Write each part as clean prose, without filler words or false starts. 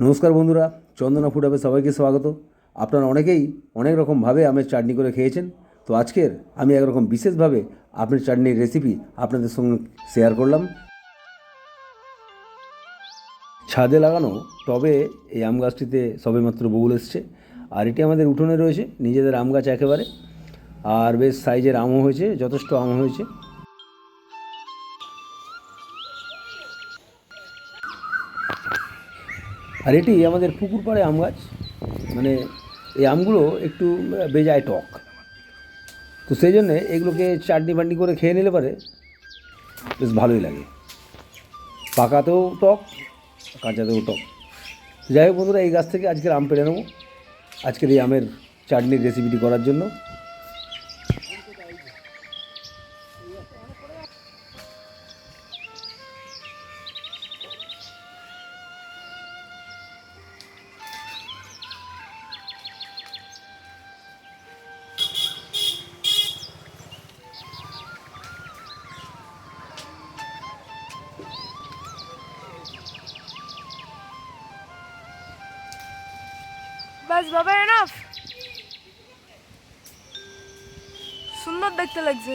নমস্কার বন্ধুরা, চন্দনা ফুড হাবে সবাইকে স্বাগত। আপনারা অনেকেই অনেক রকমভাবে আমের চাটনি করে খেয়েছেন। তো আজকের আমি একরকম বিশেষভাবে আমের চাটনির রেসিপি আপনাদের সঙ্গে শেয়ার করলাম। ছাদে লাগানো টবে এই আম গাছটিতে সবেমাত্র বউল এসছে, আর এটি আমাদের উঠোনে রয়েছে নিজেদের আম গাছ একেবারে। আর বেশ সাইজের আমও হয়েছে, যথেষ্ট আম হয়েছে। আর এটি আমাদের পুকুর পাড়ে আম গাছ, মানে এই আমগুলো একটু বেজায় টক, তো সেই জন্যে এগুলোকে চাটনি বাটনি করে খেয়ে নিলে পারে বেশ ভালোই লাগে। পাকাতেও টক, কাঁচাতেও টক। যাই হোক বন্ধুরা, এই গাছ থেকে আজকের আম পেড়ে নেবো আজকের এই আমের চাটনির রেসিপিটি করার জন্য। বাস বাবা, এনাফ। সুন্দর দেখতে লাগছে।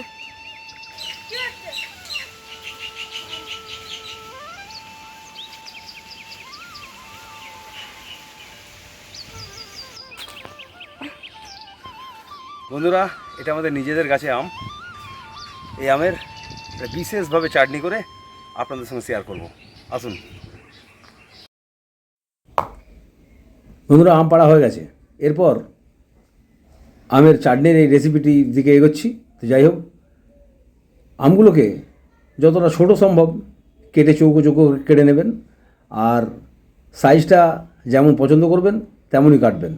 বন্ধুরা, এটা আমাদের নিজেদের গাছে আম। এই আমের বিশেষভাবে চাটনি করে আপনাদের সঙ্গে শেয়ার করব, আসুন। বন্ধুরা, আম পাড়া হয়ে গেছে। এরপর আমের চাটনির এই রেসিপিটির দিকে এগোচ্ছি। তো যাই হোক, আমগুলোকে যতটা ছোটো সম্ভব কেটে চৌকো চৌকো কেটে নেবেন, আর সাইজটা যেমন পছন্দ করবেন তেমনই কাটবেন।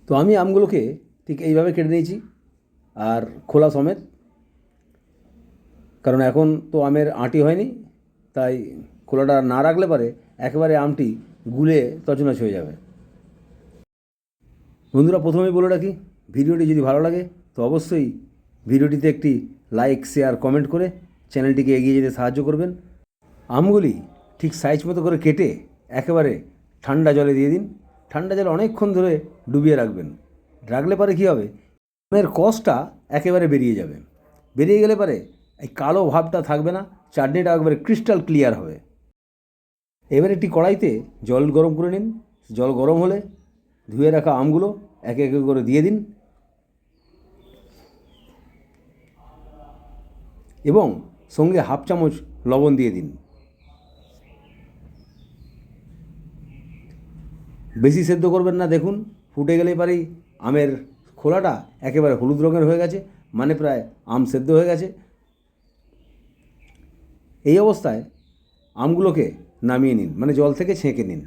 তো আমি আমগুলোকে ঠিক এইভাবে কেটে নিয়েছি, আর খোলা সমেত, কারণ এখন তো আমের আঁটি হয়নি, তাই খোলাটা না রাখলে পারে একেবারে আমটি গুলে তছনছ হয়ে যাবে। বন্ধুরা, প্রথমেই বলে রাখি, ভিডিওটি যদি ভালো লাগে তো অবশ্যই ভিডিওটিতে একটি লাইক, শেয়ার, কমেন্ট করে চ্যানেলটিকে এগিয়ে যেতে সাহায্য করবেন। আমগুলি ঠিক সাইজ মতো করে কেটে একেবারে ঠান্ডা জলে দিয়ে দিন। ঠান্ডা জলে অনেকক্ষণ ধরে ডুবিয়ে রাখবেন। রাখলে পারে কী হবে, আমের কষটা একেবারে বেরিয়ে যাবে। বেরিয়ে গেলে পারে এই কালো ভাবটা থাকবে না, চাটনিটা একেবারে ক্রিস্টাল ক্লিয়ার হবে। এবার একটি কড়াইতে জল গরম করে নিন। জল গরম হলে ধুয়ে রাখা আমগুলো একে একে করে দিয়ে দিন, এবং সঙ্গে হাফ চামচ লবণ দিয়ে দিন। বেশি সেদ্ধ করবেন না। দেখুন, ফুটে গেলে পারেই আমের খোলাটা একেবারে হলুদ রঙের হয়ে গেছে, মানে প্রায় আম সেদ্ধ হয়ে গেছে। এই অবস্থায় আমগুলোকে নামিয়ে নিন, মানে জল থেকে ছেঁকে নিন।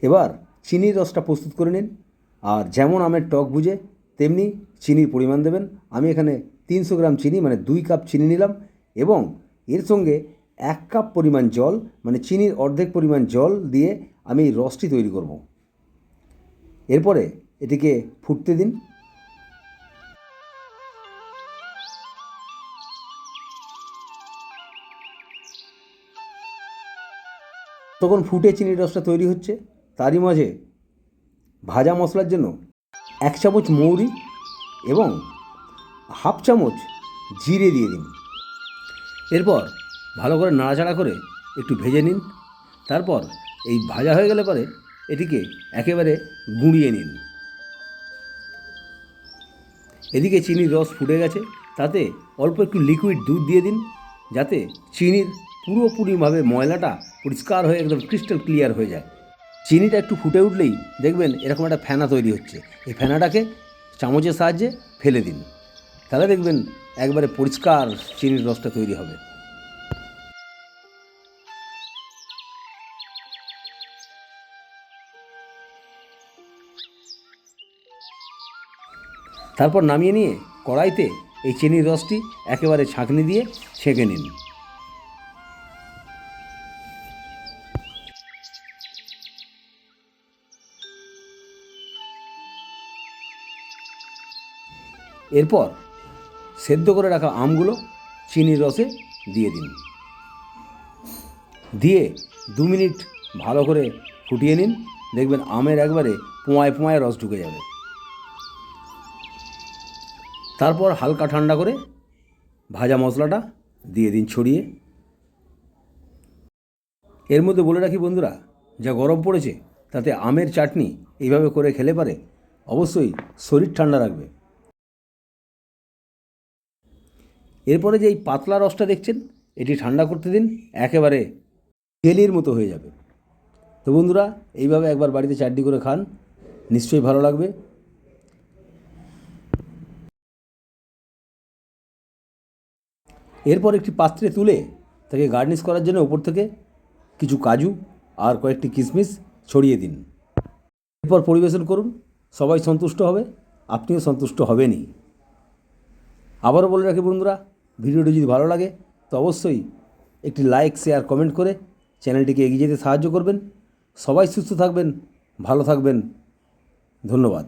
এবার চিনির রসটা প্রস্তুত করে নিন, আর যেমন আমের টক বুঝে তেমনি চিনির পরিমাণ দেবেন। আমি এখানে 300 গ্রাম চিনি, মানে 2 কাপ চিনি নিলাম, এবং এর সঙ্গে 1 কাপ পরিমাণ জল, মানে চিনির অর্ধেক পরিমাণ জল দিয়ে আমি এই রসটি তৈরি করব। এরপরে এটিকে ফুটতে দিন। তখন ফুটে চিনির রসটা তৈরি হচ্ছে, তারই মাঝে ভাজা মশলার জন্য 1 চামচ মৌরি এবং হাফ চামচ জিরে দিয়ে দিন। এরপর ভালো করে নাড়াচাড়া করে একটু ভেজে নিন। তারপর এই ভাজা হয়ে গেলে পরে এটিকে একেবারে গুঁড়িয়ে নিন। এদিকে চিনির রস ফুটে গেছে, তাতে অল্প একটু লিকুইড দুধ দিয়ে দিন, যাতে চিনির পুরোপুরিভাবে ময়লাটা পরিষ্কার হয়ে একদম ক্রিস্টাল ক্লিয়ার হয়ে যায়। চিনিটা একটু ফুটে উঠলেই দেখবেন এরকম একটা ফেনা তৈরি হচ্ছে। এই ফেনাটাকে চামচের সাহায্যে ফেলে দিন, তাহলে দেখবেন একবারে পরিষ্কার চিনির রসটা তৈরি হবে। তারপর নামিয়ে নিয়ে কড়াইতে এই চিনির রসটি একেবারে ছাঁকনি দিয়ে ছেঁকে নিন। এরপর সেদ্ধ করে রাখা আমগুলো চিনির রসে দিয়ে দিন। দিয়ে 2 মিনিট ভালো করে ফুটিয়ে নিন। দেখবেন আমের একবারে পোঁয়ায় পোঁয়ায় রস ঢুকে যাবে। তারপর হালকা ঠান্ডা করে ভাজা মশলাটা দিয়ে দিন ছড়িয়ে। এর মধ্যে বলে রাখি বন্ধুরা, যা গরম পড়েছে তাতে আমের চাটনি এইভাবে করে খেলে পারে অবশ্যই শরীর ঠান্ডা রাখবে। এরপরে যে এই পাতলা রসটা দেখছেন, এটি ঠান্ডা করতে দিন, একেবারে জেলির মতো হয়ে যাবে। তো বন্ধুরা, এইভাবে একবার বাড়িতে চাটনি করে খান, নিশ্চয়ই ভালো লাগবে। এরপর একটি পাত্রে তুলে তাকে গার্নিশ করার জন্য ওপর থেকে কিছু কাজু আর কয়েকটি কিশমিশ ছড়িয়ে দিন। এরপর পরিবেশন করুন, সবাই সন্তুষ্ট হবে, আপনিও সন্তুষ্ট হবেনই। আবারও বলে রাখি বন্ধুরা, ভিডিওটি যদি ভালো লাগে তো অবশ্যই একটি লাইক, শেয়ার, কমেন্ট করে চ্যানেলটিকে এগিয়ে যেতে সাহায্য করবেন। সবাই সুস্থ থাকবেন, ভালো থাকবেন। ধন্যবাদ।